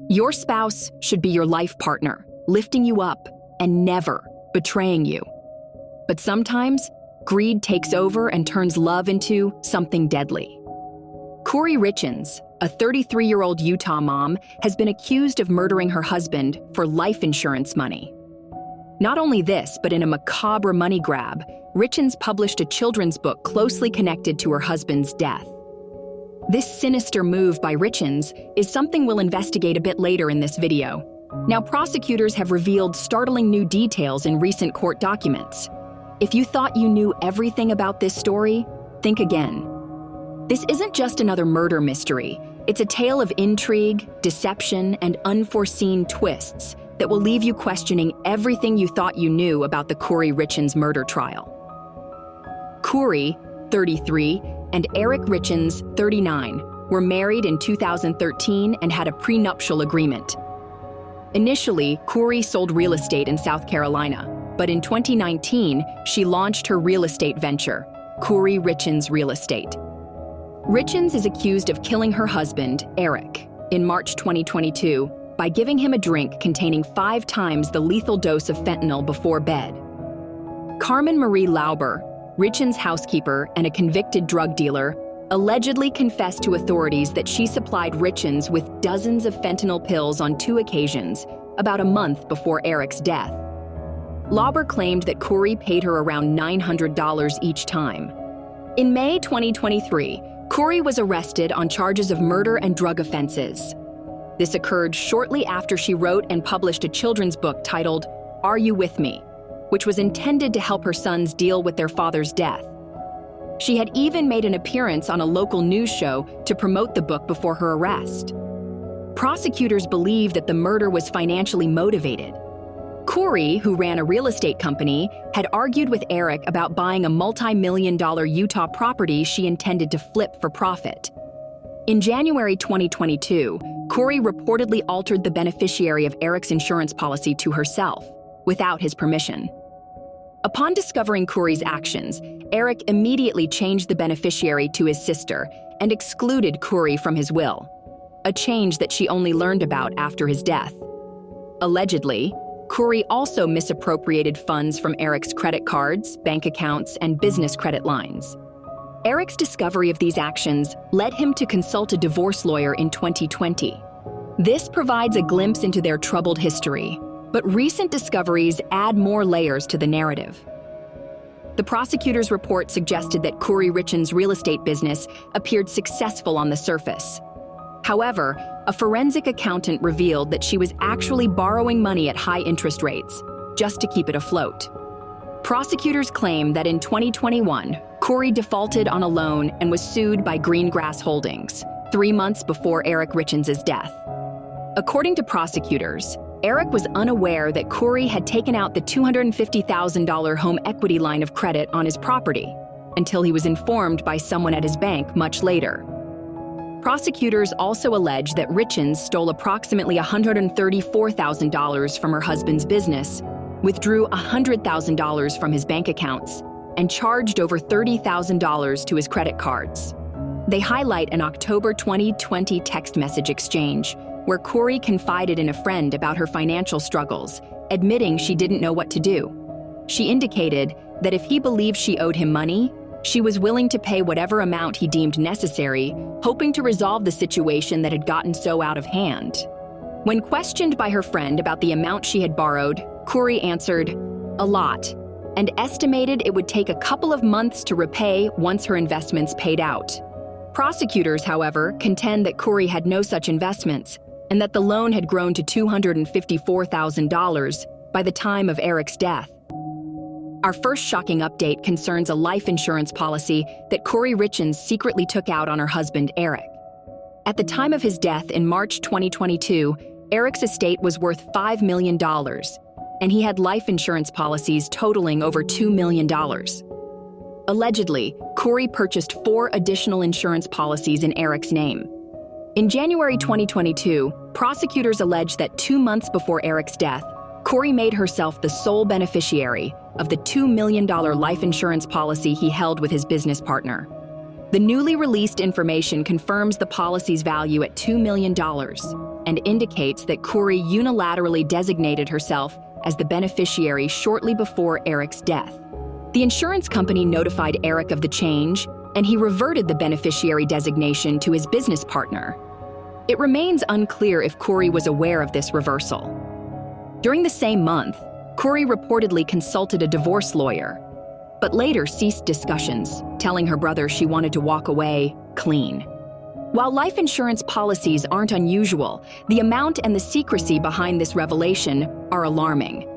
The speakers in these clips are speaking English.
Your spouse should be your life partner, lifting you up and never betraying you. But sometimes, greed takes over and turns love into something deadly. Kouri Richins, a 33-year-old Utah mom, has been accused of murdering her husband for life insurance money. Not only this, but in a macabre money grab, Richens published a children's book closely connected to her husband's death. This sinister move by Richens is something we'll investigate a bit later in this video. Now, prosecutors have revealed startling new details in recent court documents. If you thought you knew everything about this story, think again. This isn't just another murder mystery. It's a tale of intrigue, deception, and unforeseen twists that will leave you questioning everything you thought you knew about the Kouri Richins murder trial. Kouri, 33, and Eric Richins, 39, were married in 2013 and had a prenuptial agreement. Initially, Kouri sold real estate in South Carolina, but in 2019, she launched her real estate venture, Kouri Richins Real Estate. Richins is accused of killing her husband, Eric, in March 2022 by giving him a drink containing 5 times the lethal dose of fentanyl before bed. Carmen Marie Lauber, Richins' housekeeper and a convicted drug dealer, allegedly confessed to authorities that she supplied Richins with dozens of fentanyl pills on 2 occasions, about a month before Eric's death. Lauber claimed that Kouri paid her around $900 each time. In May 2023, Kouri was arrested on charges of murder and drug offenses. This occurred shortly after she wrote and published a children's book titled, Are You With Me?, which was intended to help her sons deal with their father's death. She had even made an appearance on a local news show to promote the book before her arrest. Prosecutors believe that the murder was financially motivated. Kouri, who ran a real estate company, had argued with Eric about buying a multi-million-dollar Utah property she intended to flip for profit. In January 2022, Kouri reportedly altered the beneficiary of Eric's insurance policy to herself, without his permission. Upon discovering Kouri's actions, Eric immediately changed the beneficiary to his sister and excluded Kouri from his will, a change that she only learned about after his death. Allegedly, Kouri also misappropriated funds from Eric's credit cards, bank accounts, and business credit lines. Eric's discovery of these actions led him to consult a divorce lawyer in 2020. This provides a glimpse into their troubled history, but recent discoveries add more layers to the narrative. The prosecutor's report suggested that Kouri Richins' real estate business appeared successful on the surface. However, a forensic accountant revealed that she was actually borrowing money at high interest rates, just to keep it afloat. Prosecutors claim that in 2021, Kouri defaulted on a loan and was sued by Greengrass Holdings, 3 months before Eric Richins' death. According to prosecutors, Eric was unaware that Kouri had taken out the $250,000 home equity line of credit on his property until he was informed by someone at his bank much later. Prosecutors also allege that Richins stole approximately $134,000 from her husband's business, withdrew $100,000 from his bank accounts, and charged over $30,000 to his credit cards. They highlight an October 2020 text message exchange where Kouri confided in a friend about her financial struggles, admitting she didn't know what to do. She indicated that if he believed she owed him money, she was willing to pay whatever amount he deemed necessary, hoping to resolve the situation that had gotten so out of hand. When questioned by her friend about the amount she had borrowed, Kouri answered, "A lot," and estimated it would take a couple of months to repay once her investments paid out. Prosecutors, however, contend that Kouri had no such investments and that the loan had grown to $254,000 by the time of Eric's death. Our first shocking update concerns a life insurance policy that Kouri Richins secretly took out on her husband, Eric. At the time of his death in March 2022, Eric's estate was worth $5 million, and he had life insurance policies totaling over $2 million. Allegedly, Kouri purchased 4 additional insurance policies in Eric's name. In January 2022, prosecutors alleged that 2 months before Eric's death, Kouri made herself the sole beneficiary of the $2 million life insurance policy he held with his business partner. The newly released information confirms the policy's value at $2 million. and indicates that Kouri unilaterally designated herself as the beneficiary shortly before Eric's death. The insurance company notified Eric of the change, and he reverted the beneficiary designation to his business partner. It remains unclear if Kouri was aware of this reversal. During the same month, Kouri reportedly consulted a divorce lawyer, but later ceased discussions, telling her brother she wanted to walk away clean. While life insurance policies aren't unusual, the amount and the secrecy behind this revelation are alarming.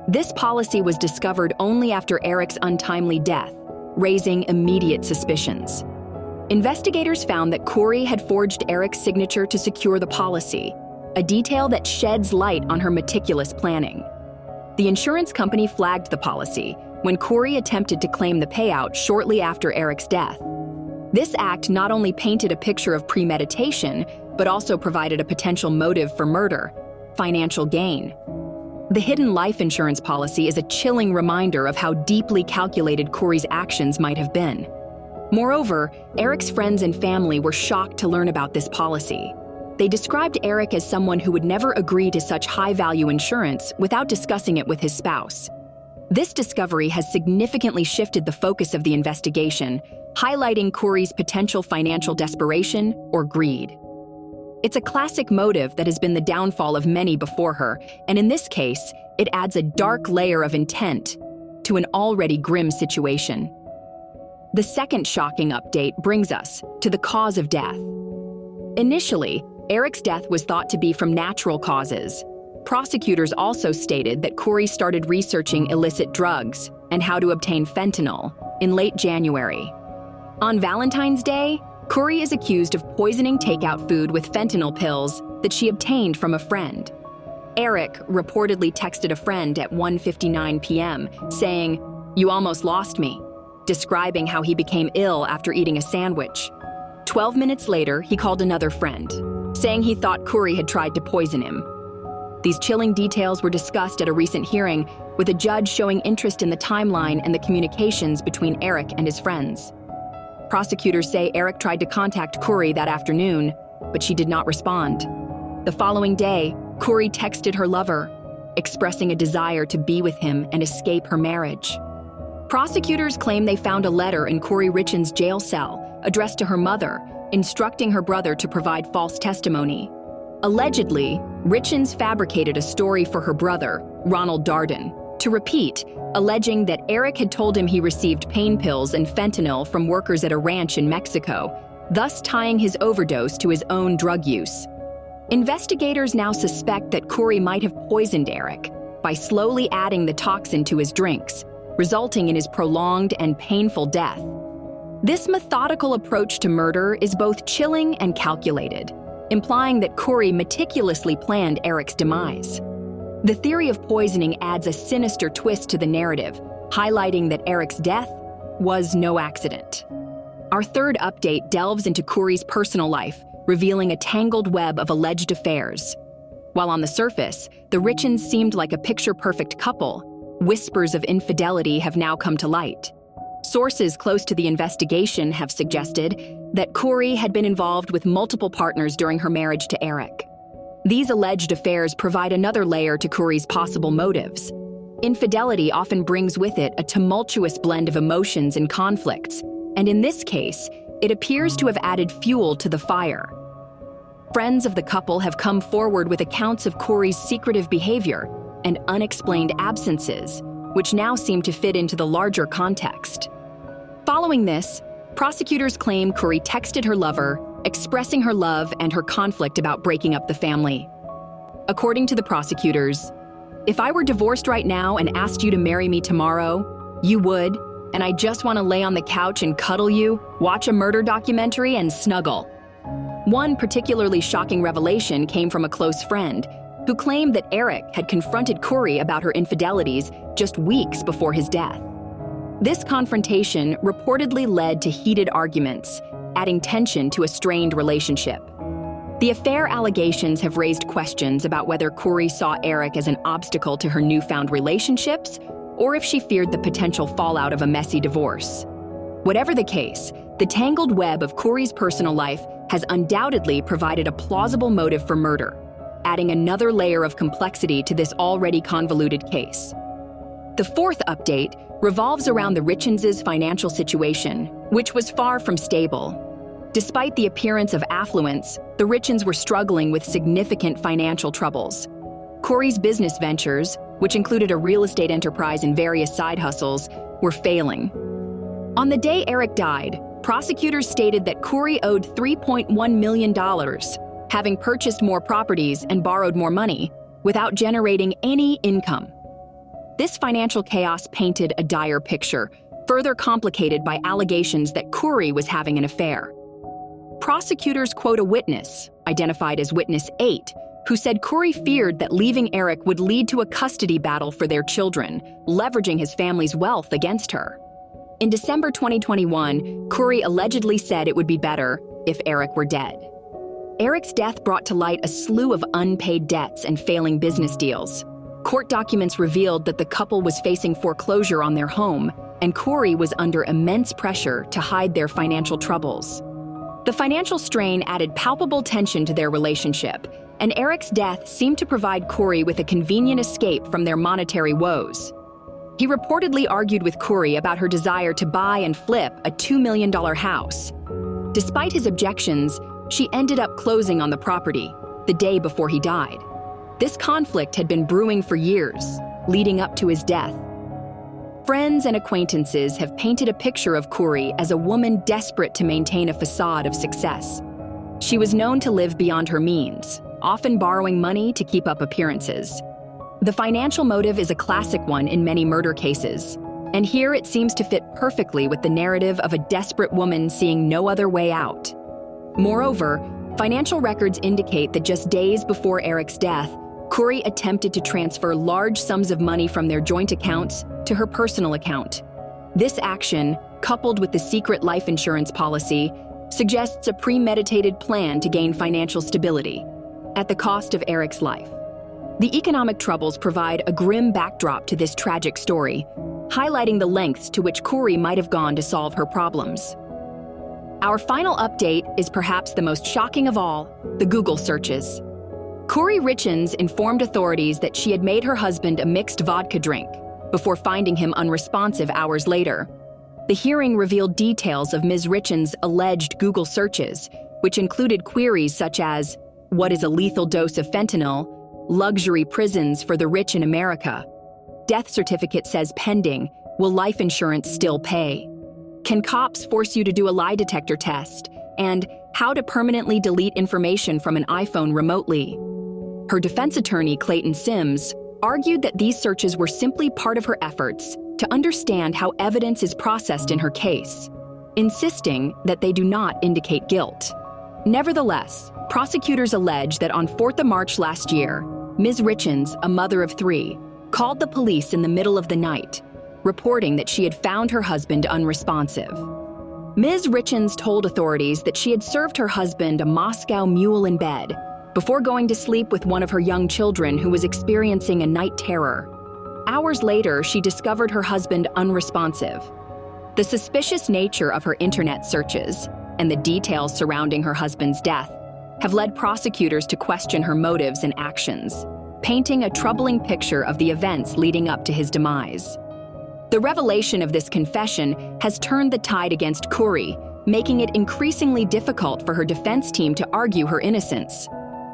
This policy was discovered only after Eric's untimely death, raising immediate suspicions. Investigators found that Kouri had forged Eric's signature to secure the policy, a detail that sheds light on her meticulous planning. The insurance company flagged the policy when Kouri attempted to claim the payout shortly after Eric's death. This act not only painted a picture of premeditation, but also provided a potential motive for murder: financial gain. The hidden life insurance policy is a chilling reminder of how deeply calculated Kouri's actions might have been. Moreover, Eric's friends and family were shocked to learn about this policy. They described Eric as someone who would never agree to such high-value insurance without discussing it with his spouse. This discovery has significantly shifted the focus of the investigation, highlighting Kouri's potential financial desperation or greed. It's a classic motive that has been the downfall of many before her, and in this case, it adds a dark layer of intent to an already grim situation. The second shocking update brings us to the cause of death. Initially, Eric's death was thought to be from natural causes. Prosecutors also stated that Kouri started researching illicit drugs and how to obtain fentanyl in late January. On Valentine's Day, Kouri is accused of poisoning takeout food with fentanyl pills that she obtained from a friend. Eric reportedly texted a friend at 1:59 p.m. saying, "You almost lost me," describing how he became ill after eating a sandwich. 12 minutes later, he called another friend, saying he thought Kouri had tried to poison him. These chilling details were discussed at a recent hearing, with a judge showing interest in the timeline and the communications between Eric and his friends. Prosecutors say Eric tried to contact Kouri that afternoon, but she did not respond. The following day, Kouri texted her lover, expressing a desire to be with him and escape her marriage. Prosecutors claim they found a letter in Kouri Richins' jail cell addressed to her mother, instructing her brother to provide false testimony. Allegedly, Richens fabricated a story for her brother, Ronald Darden, to repeat, alleging that Eric had told him he received pain pills and fentanyl from workers at a ranch in Mexico, thus tying his overdose to his own drug use. Investigators now suspect that Kouri might have poisoned Eric by slowly adding the toxin to his drinks, resulting in his prolonged and painful death. This methodical approach to murder is both chilling and calculated, implying that Kouri meticulously planned Eric's demise. The theory of poisoning adds a sinister twist to the narrative, highlighting that Eric's death was no accident. Our third update delves into Kouri's personal life, revealing a tangled web of alleged affairs. While on the surface, the Richens seemed like a picture-perfect couple, whispers of infidelity have now come to light. Sources close to the investigation have suggested that Kouri had been involved with multiple partners during her marriage to Eric. These alleged affairs provide another layer to Kouri's possible motives. Infidelity often brings with it a tumultuous blend of emotions and conflicts, and in this case, it appears to have added fuel to the fire. Friends of the couple have come forward with accounts of Kouri's secretive behavior and unexplained absences, which now seem to fit into the larger context. Following this, prosecutors claim Kouri texted her lover, expressing her love and her conflict about breaking up the family. According to the prosecutors, "If I were divorced right now and asked you to marry me tomorrow, you would, and I just want to lay on the couch and cuddle you, watch a murder documentary, and snuggle." One particularly shocking revelation came from a close friend, who claimed that Eric had confronted Kouri about her infidelities just weeks before his death. This confrontation reportedly led to heated arguments, adding tension to a strained relationship. The affair allegations have raised questions about whether Kouri saw Eric as an obstacle to her newfound relationships, or if she feared the potential fallout of a messy divorce. Whatever the case, the tangled web of Kouri's personal life has undoubtedly provided a plausible motive for murder. adding another layer of complexity to this already convoluted case. The fourth update revolves around the Richens' financial situation, which was far from stable. Despite the appearance of affluence, the Richens were struggling with significant financial troubles. Kouri's business ventures, which included a real estate enterprise and various side hustles, were failing. On the day Eric died, prosecutors stated that Khouri owed $3.1 million, having purchased more properties and borrowed more money, without generating any income. This financial chaos painted a dire picture, further complicated by allegations that Khouri was having an affair. Prosecutors quote a witness, identified as Witness 8, who said Khouri feared that leaving Eric would lead to a custody battle for their children, leveraging his family's wealth against her. In December 2021, Khouri allegedly said it would be better if Eric were dead. Eric's death brought to light a slew of unpaid debts and failing business deals. Court documents revealed that the couple was facing foreclosure on their home, and Khouri was under immense pressure to hide their financial troubles. The financial strain added palpable tension to their relationship, and Eric's death seemed to provide Khouri with a convenient escape from their monetary woes. He reportedly argued with Khouri about her desire to buy and flip a $2 million house. Despite his objections, she ended up closing on the property the day before he died. This conflict had been brewing for years, leading up to his death. Friends and acquaintances have painted a picture of Khouri as a woman desperate to maintain a facade of success. She was known to live beyond her means, often borrowing money to keep up appearances. The financial motive is a classic one in many murder cases, and here it seems to fit perfectly with the narrative of a desperate woman seeing no other way out. Moreover, financial records indicate that just days before Eric's death, Khouri attempted to transfer large sums of money from their joint accounts to her personal account. This action, coupled with the secret life insurance policy, suggests a premeditated plan to gain financial stability, at the cost of Eric's life. The economic troubles provide a grim backdrop to this tragic story, highlighting the lengths to which Khouri might have gone to solve her problems. Our final update is perhaps the most shocking of all: the Google searches. Kouri Richins informed authorities that she had made her husband a mixed vodka drink before finding him unresponsive hours later. The hearing revealed details of Ms. Richins' alleged Google searches, which included queries such as, "What is a lethal dose of fentanyl?" "Luxury prisons for the rich in America?" "Death certificate says pending. Will life insurance still pay?" "Can cops force you to do a lie detector test?" And "How to permanently delete information from an iPhone remotely?" Her defense attorney, Clayton Sims, argued that these searches were simply part of her efforts to understand how evidence is processed in her case, insisting that they do not indicate guilt. Nevertheless, prosecutors allege that on 4th of March last year, Ms. Richens, a mother of 3, called the police in the middle of the night, reporting that she had found her husband unresponsive. Ms. Richens told authorities that she had served her husband a Moscow mule in bed before going to sleep with one of her young children who was experiencing a night terror. Hours later, she discovered her husband unresponsive. The suspicious nature of her internet searches and the details surrounding her husband's death have led prosecutors to question her motives and actions, painting a troubling picture of the events leading up to his demise. The revelation of this confession has turned the tide against Khouri, making it increasingly difficult for her defense team to argue her innocence.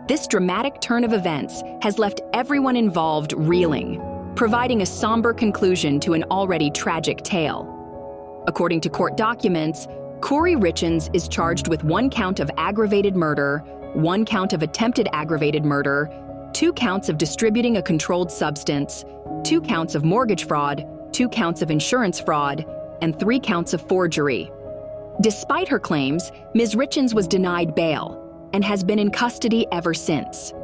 This dramatic turn of events has left everyone involved reeling, providing a somber conclusion to an already tragic tale. According to court documents, Kouri Richins is charged with 1 count of aggravated murder, 1 count of attempted aggravated murder, 2 counts of distributing a controlled substance, 2 counts of mortgage fraud, 2 counts of insurance fraud, and 3 counts of forgery. Despite her claims, Ms. Richins was denied bail and has been in custody ever since.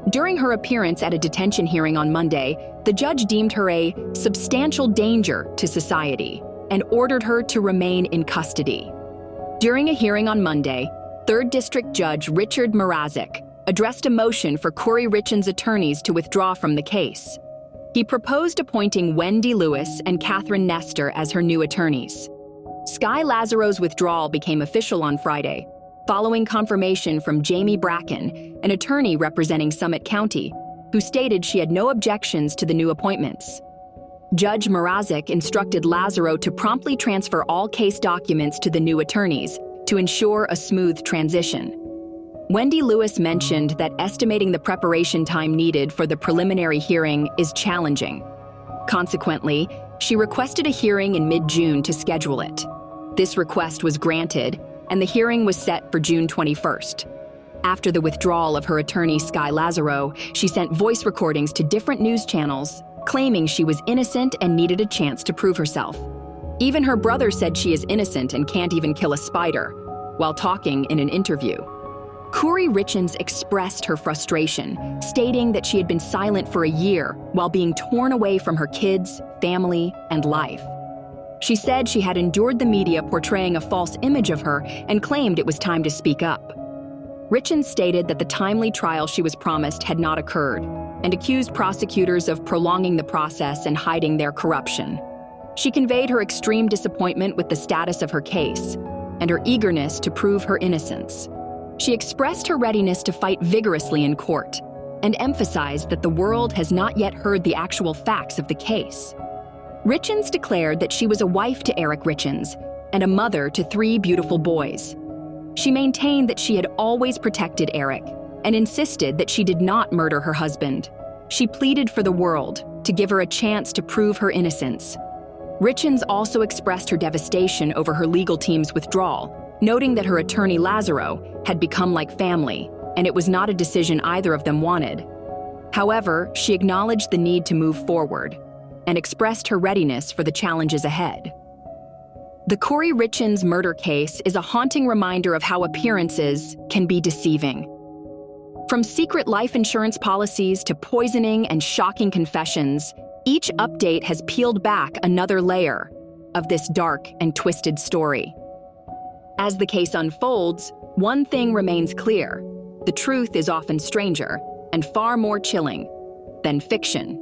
During her appearance at a detention hearing on Monday, the judge deemed her a substantial danger to society and ordered her to remain in custody. During a hearing on Monday, 3rd District Judge Richard Mrazek addressed a motion for Kouri Richins' attorneys to withdraw from the case. He proposed appointing Wendy Lewis and Catherine Nestor as her new attorneys. Sky Lazaro's withdrawal became official on Friday, following confirmation from Jamie Bracken, an attorney representing Summit County, who stated she had no objections to the new appointments. Judge Mrazek instructed Lazaro to promptly transfer all case documents to the new attorneys to ensure a smooth transition. Wendy Lewis mentioned that estimating the preparation time needed for the preliminary hearing is challenging. Consequently, she requested a hearing in mid-June to schedule it. This request was granted, and the hearing was set for June 21st. After the withdrawal of her attorney, Sky Lazaro, she sent voice recordings to different news channels, claiming she was innocent and needed a chance to prove herself. Even her brother said she is innocent and can't even kill a spider, while talking in an interview. Kouri Richins expressed her frustration, stating that she had been silent for a year while being torn away from her kids, family, and life. She said she had endured the media portraying a false image of her and claimed it was time to speak up. Richens stated that the timely trial she was promised had not occurred and accused prosecutors of prolonging the process and hiding their corruption. She conveyed her extreme disappointment with the status of her case and her eagerness to prove her innocence. She expressed her readiness to fight vigorously in court and emphasized that the world has not yet heard the actual facts of the case. Richens declared that she was a wife to Eric Richins and a mother to 3 beautiful boys. She maintained that she had always protected Eric and insisted that she did not murder her husband. She pleaded for the world to give her a chance to prove her innocence. Richens also expressed her devastation over her legal team's withdrawal, noting that her attorney Lazaro had become like family, and it was not a decision either of them wanted. However, she acknowledged the need to move forward and expressed her readiness for the challenges ahead. The Kouri Richins murder case is a haunting reminder of how appearances can be deceiving. From secret life insurance policies to poisoning and shocking confessions, each update has peeled back another layer of this dark and twisted story. As the case unfolds, one thing remains clear: the truth is often stranger and far more chilling than fiction.